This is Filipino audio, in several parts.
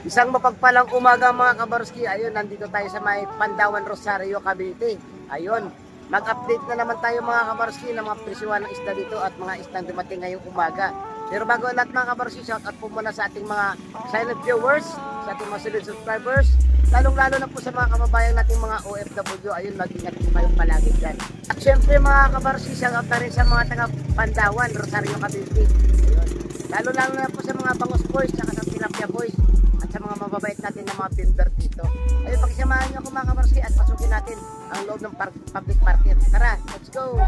Isang mapagpalang umaga mga kabarski. Ayun, nandito tayo sa may Pandawan, Rosario, Cavite. Ayun, mag-update na naman tayo mga kabarski ng mga presyuhan ng isda dito at mga isdang dumating ngayong umaga. Pero bago lahat mga kabarski, shout out po muna sa ating mga silent viewers, sa ating mga silent subscribers, lalong-lalo na po sa mga kababayan nating mga OFW. Ayun, mag-ingat po kayong palagi dyan. At syempre mga kabarski, shout out na rin sa mga taga Pandawan, Rosario, Cavite. Ayun, lalo-lalo na po sa mga Bangos Boys, saka sa Tilapia Boys, at sa mga mababait natin na mga builder dito. Ayun, pakisamahan nyo ako mga kabarski at pasukin natin ang loob ng public market. Tara, let's go!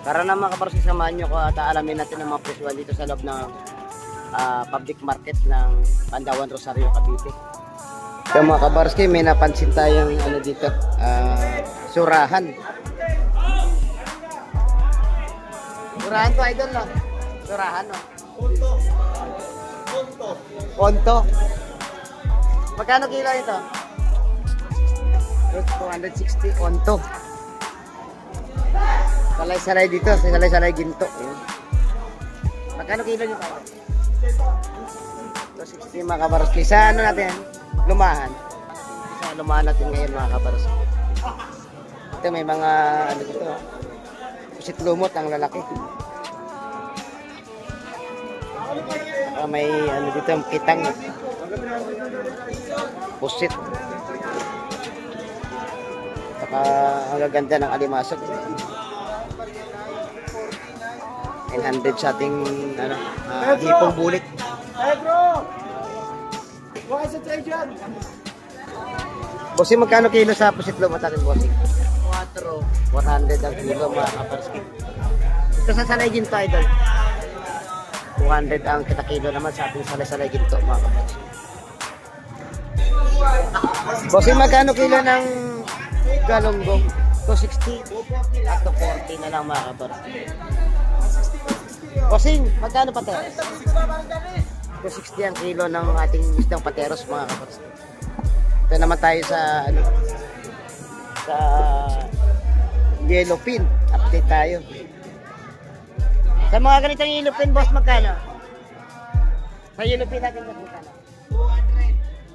Tara na mga kabarski, samahan nyo ko at alamin natin ang mga presyuhan dito sa loob ng public market ng Pandawan, Rosario, Cavite. So mga kabarski, may napansin tayong ano dito, surahan. Surahan to idol, no? Surahan, no? Ponto. Magkano kilo ito? 260 onto. Salay-salay dito, salay-salay ginto. Magkano kilo nyo? 260 mga kabarski. Sa ano natin? Lumahan. Sa lumahan natin ngayon mga kabarski. Ito may mga ano dito. Pusit lumot ang lalaki. May ano dito, kitang pusit. Saka ang gaganda ng alimasog. 900 sa ating ano, hipong bulik. Hey bro! Why is it Adrian? Bossing, magkano kilo sa pusit lumot ating bossing? 400 ang kilo mga kaparski. Ito sa sanay ginto idol. 200 ang kita-kilo naman sa ating salay-salay ginto mga kaparski. Bossing, magkano kilo ng galonggong? 260 at 240 na lang mga kaparski. Bossing, magkano pateros? 260 ang kilo ng ating isdang pateros mga kaparski. Ito naman tayo sa ano, sa yellowfin. Update tayo. Sa mga ganitong yellowfin, boss, magkano? Sa yellowfin natin magkano?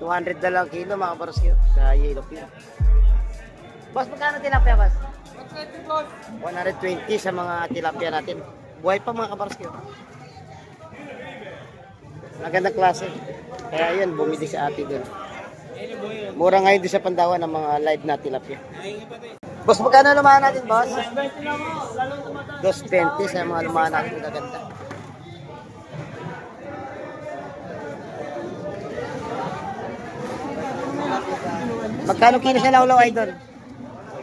200 na lang kilo mga kaparski sa yellowfin. Boss, magkano tilapia, boss? 120 boss. 120 sa mga tilapia natin. Buhay pa mga kaparski. Magandang klase. Kaya yun, bumili sa atin doon. Mura ngayon din sa Pandawan ng mga live na tilapia. Boss, magkano lumahan natin, boss? 220 sa mga lumahan natin. Magaganda. Magkano kilo sa lawlaw, idol?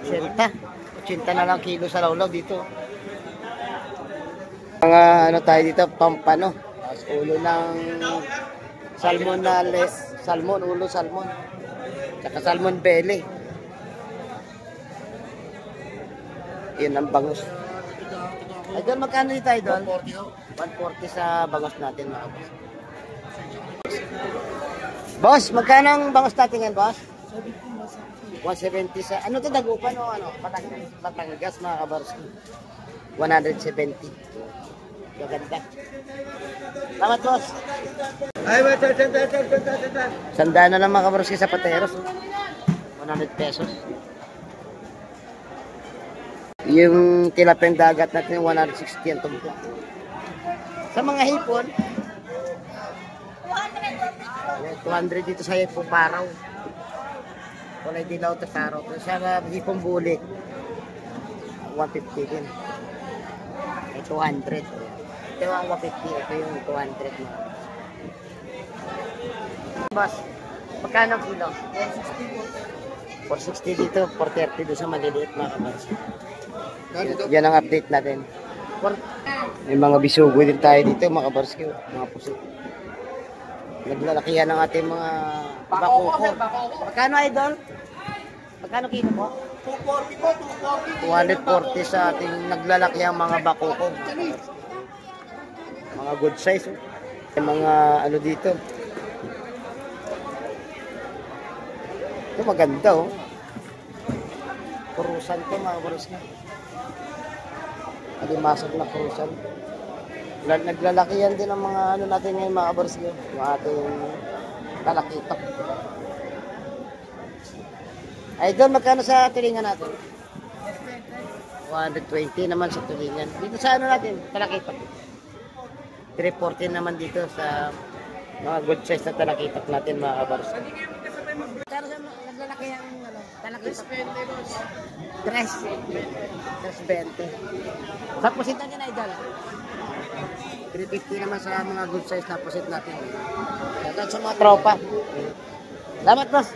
80. 80 na lang kilo sa lawlaw dito. Mga ano tayo dito, pampano. Tapos ulo ng salmon na salmon, ulo salmon. Tsaka salmon belly. Yun ang bangus. Idol, magkano dito, idol? 140 sa bangus natin, mga boss. Boss, magkano ang bangus natin yan, boss? 170 sa, ano to, dagupan o ano? Batangas, mga kabarski. 170. Gaganda. Salamat, boss. Ay, Sandaan na lang mga kabarski sa pateros. 100 pesos. Yung tilapeng dagat natin, 160 ang tumpo. Sa mga hipon, 200 dito sa hipong paraw. Kulay dilaw to taro. Sa hipong bulik, 150 din. Ay 200. Ito ang 150, ito yung 200 mo. Boss, magkano ang kilo? 460 dito, 430 doon sa maliliit mga kabarski. Yan ang update natin. May mga bisugo din tayo dito mga kabarski, mga puso. Naglalakihan ng ating mga bakuko. Magkano, idol? Magkano kilo po? 240 po, 240. 240 sa ating naglalakihang mga bakuko. Mga good size. May mga ano dito. Ito maganda oh. Kurusan to mga kabarski. Alimasag na kurusan. Naglalakihan din ang mga ano natin ngayon mga kabarski. Yung ating Talakitok. Idol, magkano sa tulingan natin? 120 naman sa tulingan. Dito sa ano natin? Talakitok. 340 naman dito sa mga good size na talakitok natin mga kabars. Pero sa naglalaki ang ano, talakitok. 320. Sa pusit natin, Idol. 350 naman sa mga good size na pusit natin. Dapat sa mga tropa. Salamat, boss.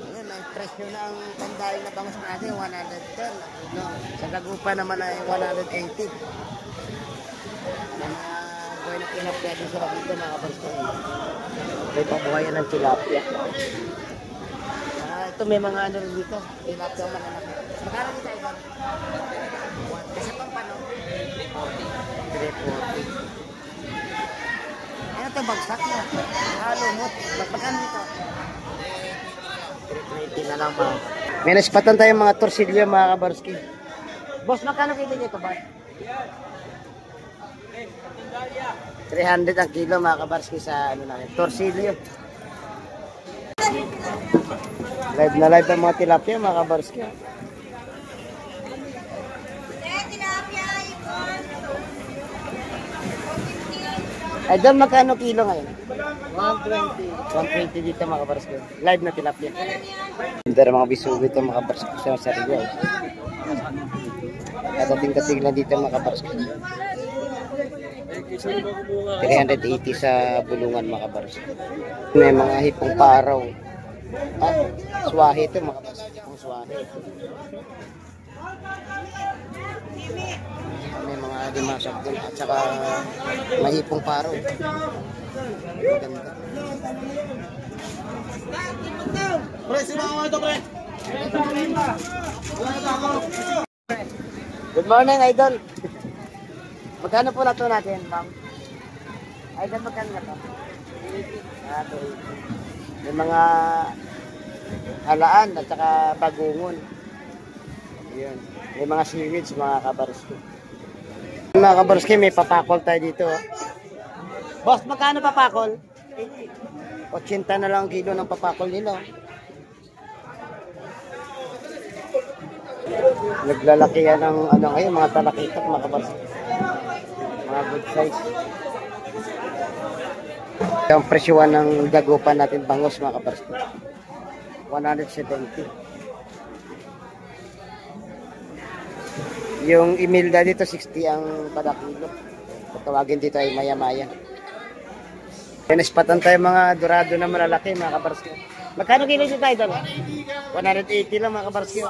Ayun, ang presyo na ang pandaing na bangus natin, 110. No? Sa Dagupan naman ay 180. Mga buhay na tilapia din sila dito, mga kabarsko. May pabuhayan ng tilapia. Ito may mga ano rin dito. Tilapia ang mga anak. Magkano dito, Idol? Kasi pang pano? 340. Ano ito, bagsak na. Lumot. Magpagkano dito? 320 na lang ba? May naspatan tayong mga torsilyo, mga kabarski. Boss, magkano kilo dito ba? 300 ang kilo, mga kabarski, sa ano namin. Torsilyo. Live na live ang mga tilapia, mga kabarski. Ay, doon magkano kilo ngayon? 120. 120 dito, mga kabarski. Live na tilapia. Hindi mga bisugo ito, mga kabarski, sa sarili. Kadating-kating lang dito, mga kabarski. 380 sa bulungan, mga kabarski. May mga hipong paraw. Swahe ito, mga kabarski. Ang swahe. May mga dimasak din at saka mahipong paro. Maganda. Pre, sino ako ito, pre? Good morning, Idol. Magkano po na ito natin, ma'am? Idol, magkano na ito? 280. May mga halaan at saka bagungon. Ayan. May mga seaweeds, mga kabarski. Mga kabarski, may papakol tayo dito. Boss, magkano papakol? 80 na lang kilo ng papakol nila. Naglalaki yan ng ano ngayon, mga talakitok, mga kabarski. Mga good size. Yung presyuan ng dagupan natin bangus, mga kabarski. 170. Yung Imelda dito, 60 ang kada kilo. Tawagin dito ay maya-maya. Pinaspatan tayo mga dorado na malalaki, mga kabarski. Magkano kilo dito tayo doon? 180 lang, mga kabarski.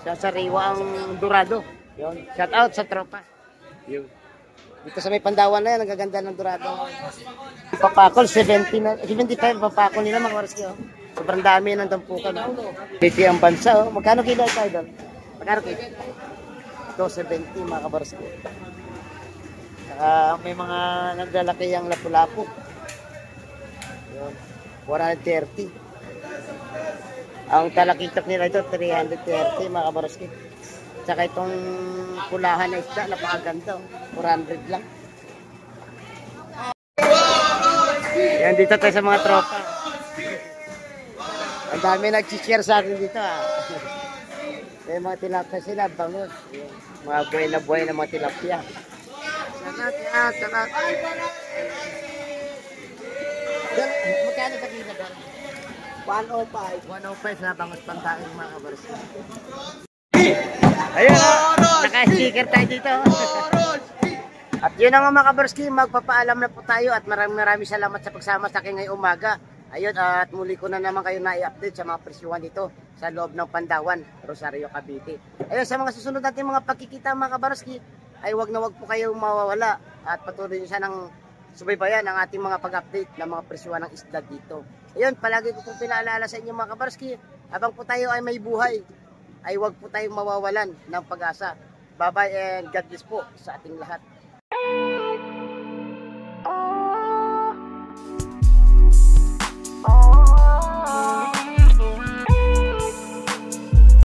Sa sariwa ang dorado. Yun. Shout out sa tropa. Yun. Dito sa may Pandawan na yan, nagaganda ng dorado. Papakol, 70 na, 75 papakol nila, mga kabarski. Sobrang dami ng tampukan. Piti ang bansa. Magkano kilo tayo doon? Magkano kilo? 270, mga kabarski. Saka may mga naglalaki ang lapu-lapu. 130. Ang talakitok nila ito, 330, mga kabarski. Saka itong pulahan na isda, napakaganda. 400 lang. Yan, dito tayo sa mga tropa. Ang dami nag-share sa akin dito. May mga tilapia sila, bangus. Mga buhay na mga tilapia. Sanat, yan, sanat. Magkano sa kilo ba? 105. 105 na bangus pantaing, mga kabarski. Ayun, naka-sticker tayo dito. At yun ang mga kabarski, magpapaalam na po tayo at maraming salamat sa pagsama sa akin ngayong umaga. Ayun, at muli ko na naman kayo na-i-update sa mga presyuhan dito sa loob ng Pandawan, Rosario, Cavite. Ayun, sa mga susunod natin mga pagkikita, mga kabarski, ay wag na wag po kayong mawawala at patuloy nyo siya ng subaybayan ang ating mga pag-update ng mga presyuhan ng isda dito. Ayun, palagi ko po pinaalala sa inyo, mga kabarski, habang po tayo ay may buhay, ay wag po tayong mawawalan ng pag-asa. Bye-bye and God bless po sa ating lahat.